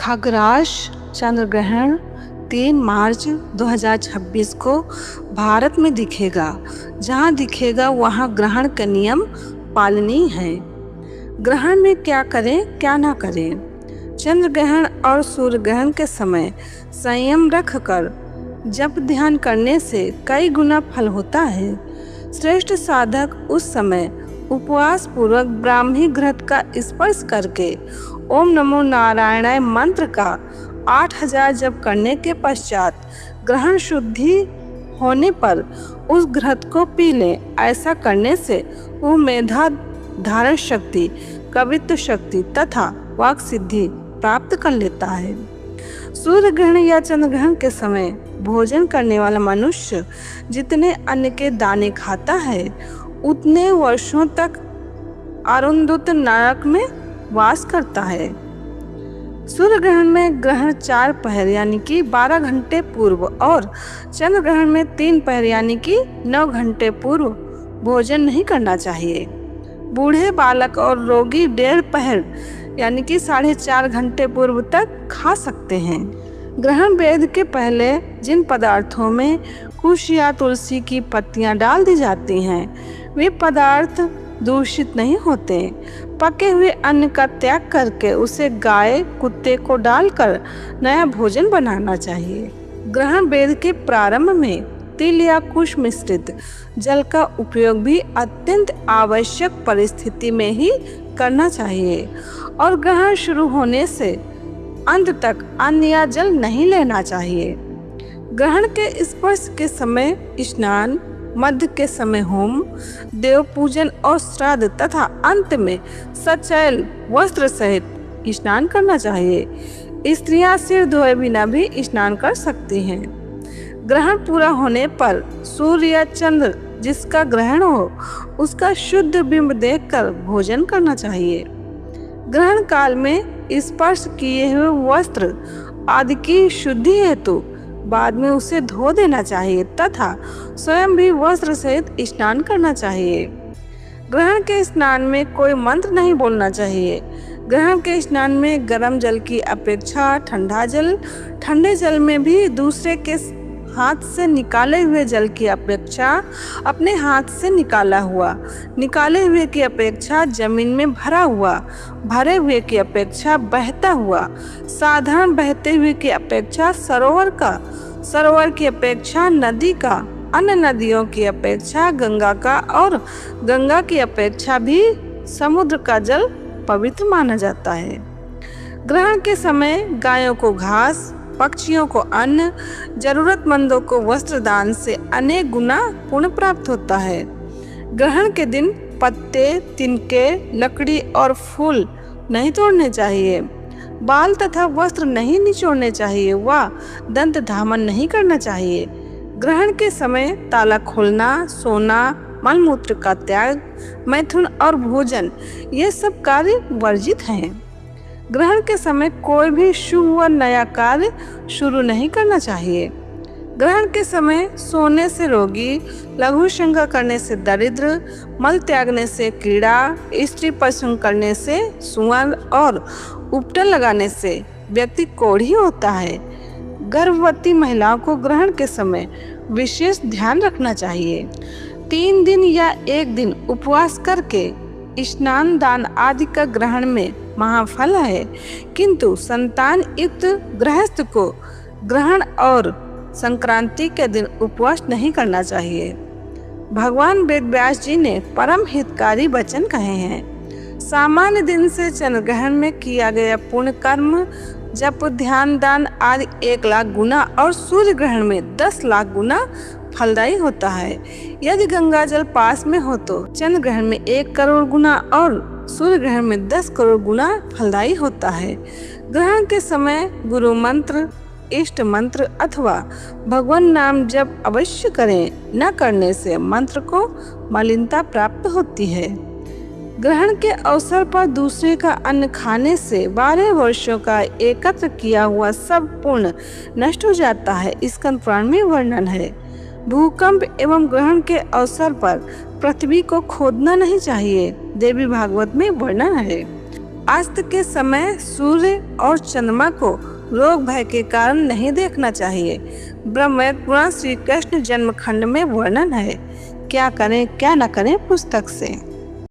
खगरास चंद्र ग्रहण 3 मार्च 2026 को भारत में दिखेगा। जहां दिखेगा वहां ग्रहण के नियम पालनीय है। ग्रहण में क्या करें क्या ना करें। चंद्र ग्रहण और सूर्य ग्रहण के समय संयम रखकर जप ध्यान करने से कई गुना फल होता है। श्रेष्ठ साधक उस समय उपवास पूर्वक ब्राह्मी घृत का स्पर्श करके ओम नमो नारायणाय मंत्र का 8000 जप करने के पश्चात ग्रहण शुद्धि होने पर उस घृत को पी लें। ऐसा करने से वो मेधा धारण शक्ति, कवित्व शक्ति तथा वाक सिद्धि प्राप्त कर लेता है। सूर्य ग्रहण या चंद्र ग्रहण के समय भोजन करने वाला मनुष्य जितने अन्न के दाने खाता है उतने वर्षों तक अरुंधुत नरक में वास करता है। सूर्य ग्रहण में ग्रहण 4 पहर यानी कि 12 घंटे पूर्व और चंद्र ग्रहण में 3 पहर यानी कि 9 घंटे पूर्व भोजन नहीं करना चाहिए। बूढ़े, बालक और रोगी 1.5 पहर यानी कि 4.5 घंटे पूर्व तक खा सकते हैं। ग्रहण वेद के पहले जिन पदार्थों में कुश या तुलसी की पत्तियां डाल दी जाती हैं वे पदार्थ दूषित नहीं होते। पके हुए अन्न का त्याग करके उसे गाय कुत्ते को डालकर नया भोजन बनाना चाहिए। ग्रहण वेद के प्रारंभ में तिल या कुश मिश्रित जल का उपयोग भी अत्यंत आवश्यक परिस्थिति में ही करना चाहिए और ग्रहण शुरू होने से अंत तक अन्न या जल नहीं लेना चाहिए। ग्रहण के स्पर्श के समय स्नान, मध्य के समय होम, देव पूजन और श्राद्ध तथा अंत में सचैल वस्त्र सहित स्नान करना चाहिए। स्त्रियां सिर धोए बिना भी स्नान कर सकती हैं। ग्रहण पूरा होने पर सूर्य या चंद्र जिसका ग्रहण हो उसका शुद्ध बिंब देखकर भोजन करना चाहिए। ग्रहण काल में स्पर्श किए हुए वस्त्र आदि की शुद्धि हेतु बाद में उसे धो देना चाहिए तथा स्वयं भी वस्त्र सहित स्नान करना चाहिए। ग्रहण के स्नान में कोई मंत्र नहीं बोलना चाहिए। ग्रहण के स्नान में गर्म जल की अपेक्षा ठंडे जल में भी दूसरे के हाथ से निकाले हुए जल की अपेक्षा अपने हाथ से निकाले हुए की अपेक्षा जमीन में भरे हुए की अपेक्षा बहता हुआ, साधारण बहते हुए की अपेक्षा सरोवर की अपेक्षा नदी का, अन्य नदियों की अपेक्षा गंगा का और गंगा की अपेक्षा भी समुद्र का जल पवित्र माना जाता है। ग्रहण के समय गायों को घास, पक्षियों को अन्न, जरूरतमंदों को वस्त्र दान से अनेक गुना पुण्य प्राप्त होता है। ग्रहण के दिन पत्ते, तिनके, लकड़ी और फूल नहीं तोड़ने चाहिए। बाल तथा वस्त्र नहीं निचोड़ने चाहिए व दंत धामन नहीं करना चाहिए। ग्रहण के समय ताला खोलना, सोना, मलमूत्र का त्याग, मैथुन और भोजन ये सब कार्य वर्जित हैं। ग्रहण के समय कोई भी शुभ व नया कार्य शुरू नहीं करना चाहिए। ग्रहण के समय सोने से रोगी, लघु शंका करने से दरिद्र, मल त्यागने से कीड़ा, स्त्री पसंद करने से सुअर और उपटन लगाने से व्यक्ति कोढ़ी होता है। गर्भवती महिलाओं को ग्रहण के समय विशेष ध्यान रखना चाहिए। 3 दिन या 1 दिन उपवास करके स्नान दान आदि का ग्रहण में महाफल है, किंतु संतान युक्त गृहस्थ को ग्रहण और संक्रांति के दिन उपवास नहीं करना चाहिए। भगवान वेद व्यास जी ने परम हितकारी वचन कहे हैं। सामान्य दिन से चंद्र ग्रहण में किया गया पुण्य कर्म, जप, ध्यान, दान आदि 1 लाख गुना और सूर्य ग्रहण में 10 लाख गुना फलदायी होता है। यदि गंगा जल पास में हो तो चंद्र ग्रहण में 1 करोड़ गुना और सूर्य ग्रहण में 10 करोड़ गुना फलदायी होता है। ग्रहण के समय गुरु मंत्र, इष्ट मंत्र अथवा भगवान नाम जप अवश्य करें। न करने से मंत्र को मलिनता प्राप्त होती है। ग्रहण के अवसर पर दूसरे का अन्न खाने से 12 वर्षों का एकत्र किया हुआ सब पुण्य नष्ट हो जाता है। इसका पुराण में वर्णन है। भूकंप एवं ग्रहण के अवसर पर पृथ्वी को खोदना नहीं चाहिए। देवी भागवत में वर्णन है। अस्त के समय सूर्य और चंद्रमा को रोग भय के कारण नहीं देखना चाहिए। ब्रह्मवेद पुराण श्री कृष्ण जन्मखंड में वर्णन है। क्या करें क्या न करें पुस्तक से।